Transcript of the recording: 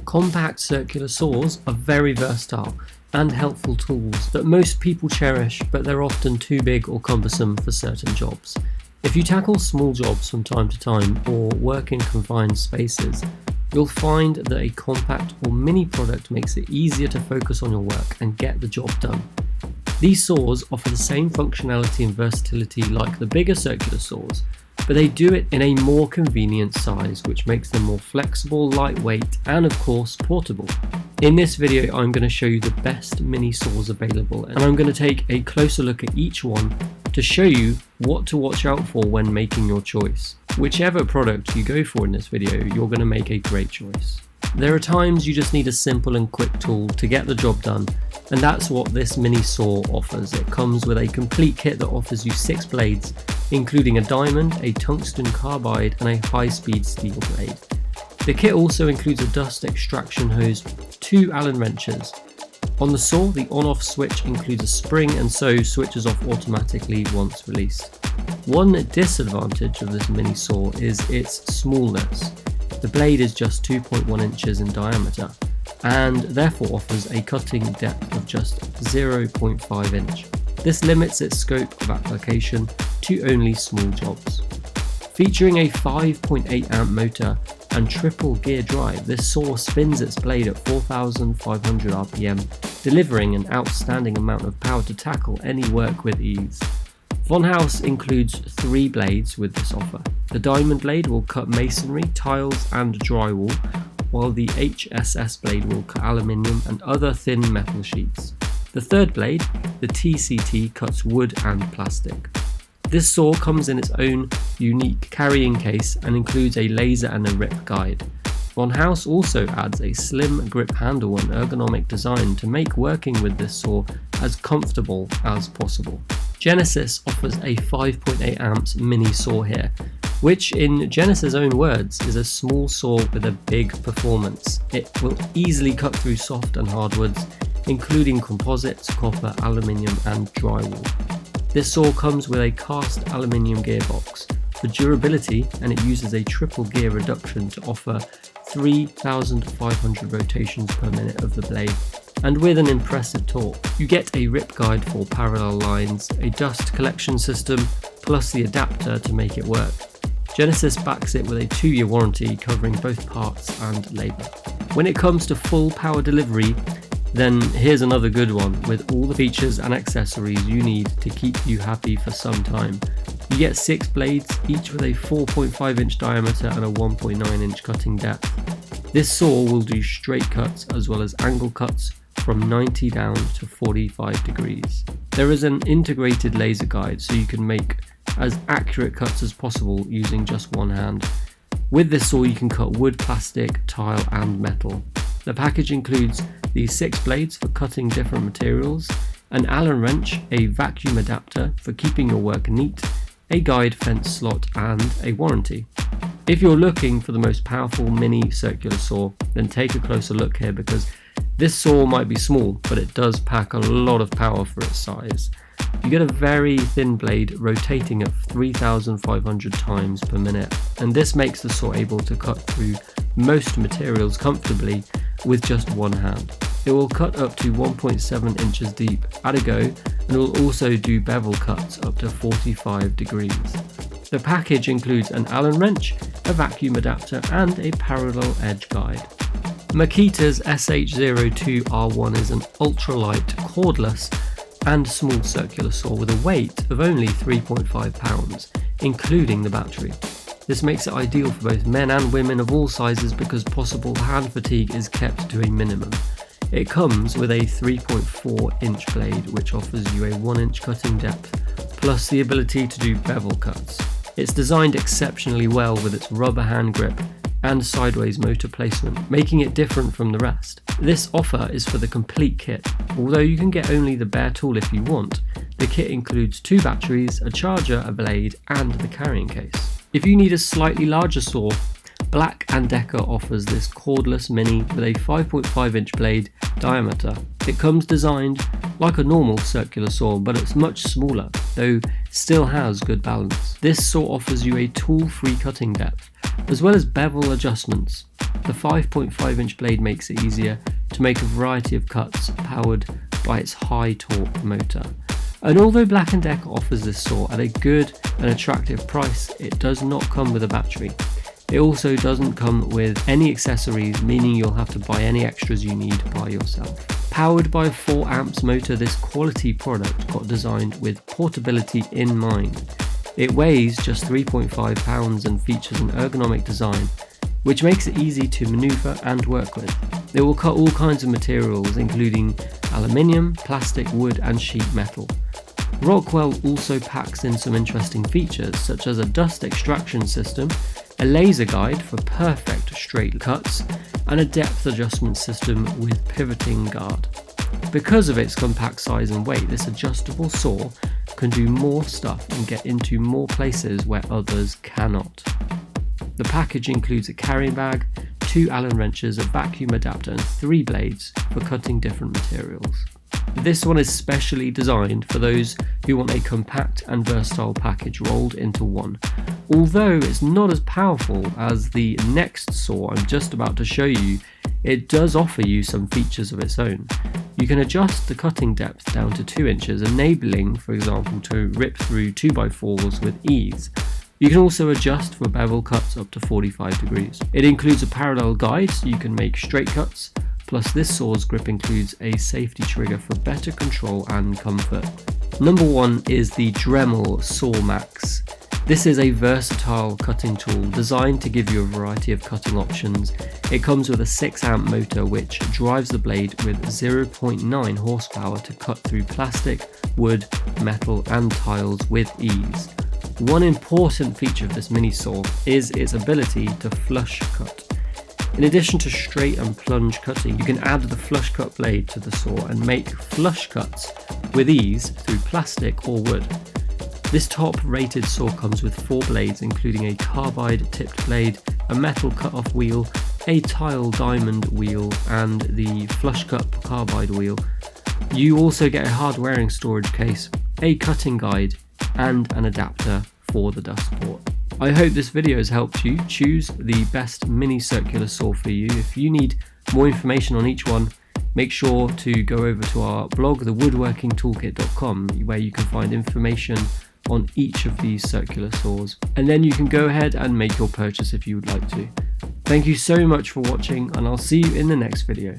Compact circular saws are very versatile and helpful tools that most people cherish, but they're often too big or cumbersome for certain jobs. If you tackle small jobs from time to time or work in confined spaces, you'll find that a compact or mini product makes it easier to focus on your work and get the job done. These saws offer the same functionality and versatility like the bigger circular saws, but they do it in a more convenient size, which makes them more flexible, lightweight, and of course portable. In this video, I'm going to show you the best mini saws available, and I'm going to take a closer look at each one to show you what to watch out for when making your choice. Whichever product you go for in this video, you're going to make a great choice. There are times you just need a simple and quick tool to get the job done, and that's what this mini saw offers. It comes with a complete kit that offers you 6 blades, including a diamond, a tungsten carbide, and a high-speed steel blade. The kit also includes a dust extraction hose, 2 Allen wrenches. On the saw, the on-off switch includes a spring and so switches off automatically once released. One disadvantage of this mini saw is its smallness. The blade is just 2.1 inches in diameter and therefore offers a cutting depth of just 0.5 inch. This limits its scope of application to only small jobs. Featuring a 5.8 amp motor and triple gear drive, this saw spins its blade at 4,500 RPM, delivering an outstanding amount of power to tackle any work with ease. NonHaus includes 3 blades with this offer. The diamond blade will cut masonry, tiles and drywall, while the HSS blade will cut aluminium and other thin metal sheets. The third blade, the TCT, cuts wood and plastic. This saw comes in its own unique carrying case and includes a laser and a rip guide. NonHaus also adds a slim grip handle and ergonomic design to make working with this saw as comfortable as possible. Genesis offers a 5.8 amps mini saw here, which in Genesis' own words is a small saw with a big performance. It will easily cut through soft and hardwoods, including composites, copper, aluminium and drywall. This saw comes with a cast aluminium gearbox for durability, and it uses a triple gear reduction to offer 3,500 rotations per minute of the blade, and with an impressive torque. You get a rip guide for parallel lines, a dust collection system, plus the adapter to make it work. Genesis backs it with a 2-year warranty covering both parts and labour. When it comes to full power delivery, then here's another good one with all the features and accessories you need to keep you happy for some time. You get 6 blades, each with a 4.5 inch diameter and a 1.9 inch cutting depth. This saw will do straight cuts as well as angle cuts from 90 down to 45 degrees. There is an integrated laser guide so you can make as accurate cuts as possible using just one hand. With this saw you can cut wood, plastic, tile and metal. The package includes these 6 blades for cutting different materials, an Allen wrench, a vacuum adapter for keeping your work neat, a guide fence slot and a warranty. If you're looking for the most powerful mini circular saw, then take a closer look here, because this saw might be small, but it does pack a lot of power for its size. You get a very thin blade rotating at 3,500 times per minute, and this makes the saw able to cut through most materials comfortably with just one hand. It will cut up to 1.7 inches deep at a go, and will also do bevel cuts up to 45 degrees. The package includes an Allen wrench, a vacuum adapter and a parallel edge guide. Makita's SH02R1 is an ultralight, cordless and small circular saw with a weight of only 3.5 pounds, including the battery. This makes it ideal for both men and women of all sizes because possible hand fatigue is kept to a minimum. It comes with a 3.4 inch blade which offers you a 1 inch cutting depth, plus the ability to do bevel cuts. It's designed exceptionally well with its rubber hand grip and sideways motor placement, making it different from the rest. This offer is for the complete kit. Although you can get only the bare tool if you want, the kit includes 2 batteries, a charger, a blade and the carrying case. If you need a slightly larger saw, Black & Decker offers this cordless mini with a 5.5 inch blade diameter. It comes designed like a normal circular saw, but it's much smaller, though still has good balance. This saw offers you a tool-free cutting depth, as well as bevel adjustments. The 5.5 inch blade makes it easier to make a variety of cuts, powered by its high torque motor. And although Black & Decker offers this saw at a good and attractive price, it does not come with a battery. It also doesn't come with any accessories, meaning you'll have to buy any extras you need by yourself. Powered by a 4 amps motor, this quality product got designed with portability in mind. It weighs just 3.5 pounds and features an ergonomic design, which makes it easy to maneuver and work with. It will cut all kinds of materials, including aluminium, plastic, wood and sheet metal. Rockwell also packs in some interesting features, such as a dust extraction system, a laser guide for perfect straight cuts, and a depth adjustment system with pivoting guard. Because of its compact size and weight, this adjustable saw can do more stuff and get into more places where others cannot. The package includes a carrying bag, 2 Allen wrenches, a vacuum adapter and 3 blades for cutting different materials. This one is specially designed for those who want a compact and versatile package rolled into one. Although it's not as powerful as the next saw I'm just about to show you, it does offer you some features of its own. You can adjust the cutting depth down to 2 inches, enabling, for example, to rip through 2x4s with ease. You can also adjust for bevel cuts up to 45 degrees. It includes a parallel guide so you can make straight cuts, plus this saw's grip includes a safety trigger for better control and comfort. Number 1 is the Dremel Saw Max. This is a versatile cutting tool designed to give you a variety of cutting options. It comes with a 6 amp motor which drives the blade with 0.9 horsepower to cut through plastic, wood, metal and tiles with ease. One important feature of this mini saw is its ability to flush cut. In addition to straight and plunge cutting, you can add the flush cut blade to the saw and make flush cuts with ease through plastic or wood. This top rated saw comes with 4 blades, including a carbide tipped blade, a metal cut-off wheel, a tile diamond wheel and the flush cut carbide wheel. You also get a hard wearing storage case, a cutting guide and an adapter for the dust port. I hope this video has helped you choose the best mini circular saw for you. If you need more information on each one, make sure to go over to our blog, thewoodworkingtoolkit.com, where you can find information on each of these circular saws, and then you can go ahead and make your purchase if you would like to. Thank you so much for watching, and I'll see you in the next video.